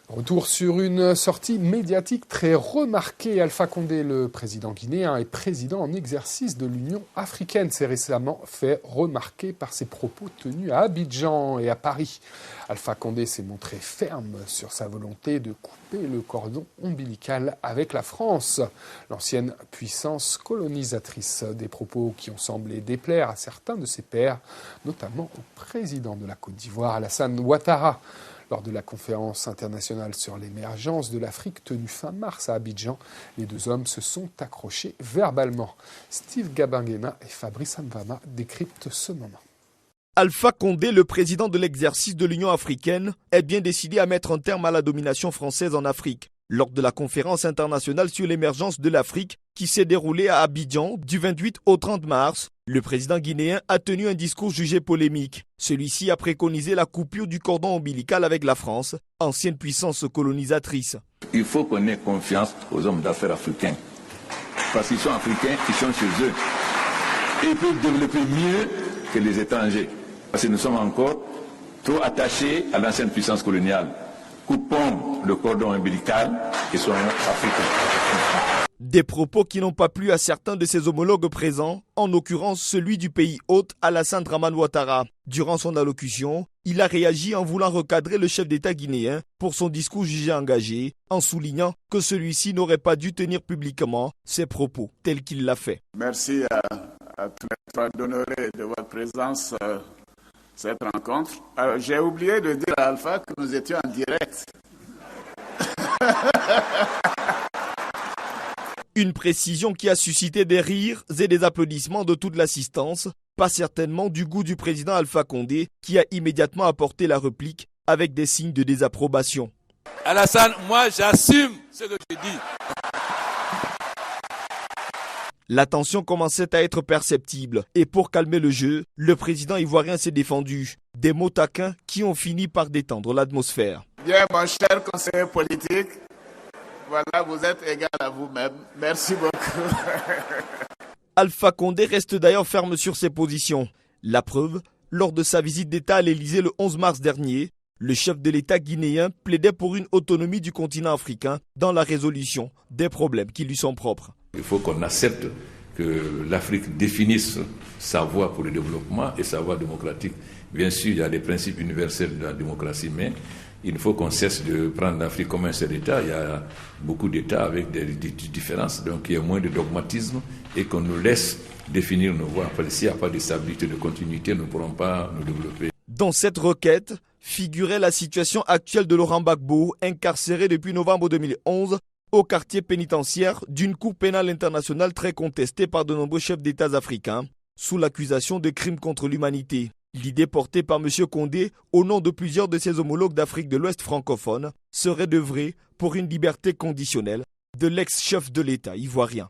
Retour sur une sortie médiatique très remarquée. Alpha Condé, le président guinéen, est président en exercice de l'Union africaine. C'est récemment fait remarquer par ses propos tenus à Abidjan et à Paris. Alpha Condé s'est montré ferme sur sa volonté de couper le cordon ombilical avec la France, l'ancienne puissance colonisatrice. Des propos qui ont semblé déplaire à certains de ses pairs, notamment au président de la Côte d'Ivoire, Alassane Ouattara. Lors de la conférence internationale sur l'émergence de l'Afrique tenue fin mars à Abidjan, les deux hommes se sont accrochés verbalement. Steve Gabangena et Fabrice Mvama décryptent ce moment. Alpha Condé, le président de l'exercice de l'Union africaine, est bien décidé à mettre un terme à la domination française en Afrique. Lors de la conférence internationale sur l'émergence de l'Afrique qui s'est déroulée à Abidjan du 28 au 30 mars, le président guinéen a tenu un discours jugé polémique. Celui-ci a préconisé la coupure du cordon ombilical avec la France, ancienne puissance colonisatrice. Il faut qu'on ait confiance aux hommes d'affaires africains. Parce qu'ils sont africains, ils sont chez eux. Et ils peuvent développer mieux que les étrangers. Parce que nous sommes encore trop attachés à l'ancienne puissance coloniale. Coupons le cordon ombilical et soyons africains. Des propos qui n'ont pas plu à certains de ses homologues présents, en l'occurrence celui du pays hôte Alassane Dramane Ouattara. Durant son allocution, il a réagi en voulant recadrer le chef d'État guinéen pour son discours jugé engagé, en soulignant que celui-ci n'aurait pas dû tenir publiquement ses propos tels qu'il l'a fait. Merci à tous les trois d'honorer de votre présence cette rencontre. J'ai oublié de dire à Alpha que nous étions en direct. Une précision qui a suscité des rires et des applaudissements de toute l'assistance, pas certainement du goût du président Alpha Condé, qui a immédiatement apporté la réplique avec des signes de désapprobation. Alassane, moi j'assume ce que je dis. La tension commençait à être perceptible et pour calmer le jeu, le président ivoirien s'est défendu. Des mots taquins qui ont fini par détendre l'atmosphère. Bien, mon cher conseiller politique, voilà, vous êtes égal à vous-même. Merci beaucoup. Alpha Condé reste d'ailleurs ferme sur ses positions. La preuve, lors de sa visite d'État à l'Élysée le 11 mars dernier, le chef de l'État guinéen plaidait pour une autonomie du continent africain dans la résolution des problèmes qui lui sont propres. Il faut qu'on accepte que l'Afrique définisse sa voie pour le développement et sa voie démocratique. Bien sûr, il y a des principes universels de la démocratie, mais il faut qu'on cesse de prendre l'Afrique comme un seul État. Il y a beaucoup d'États avec des différences, donc il y a moins de dogmatisme et qu'on nous laisse définir nos voies. S'il n'y a pas de stabilité, de continuité, nous ne pourrons pas nous développer. Dans cette requête figurait la situation actuelle de Laurent Gbagbo, incarcéré depuis novembre 2011 au quartier pénitentiaire d'une cour pénale internationale très contestée par de nombreux chefs d'État africains, sous l'accusation de crimes contre l'humanité. L'idée portée par M. Condé, au nom de plusieurs de ses homologues d'Afrique de l'Ouest francophone, serait d'œuvrer pour une liberté conditionnelle de l'ex-chef de l'État ivoirien.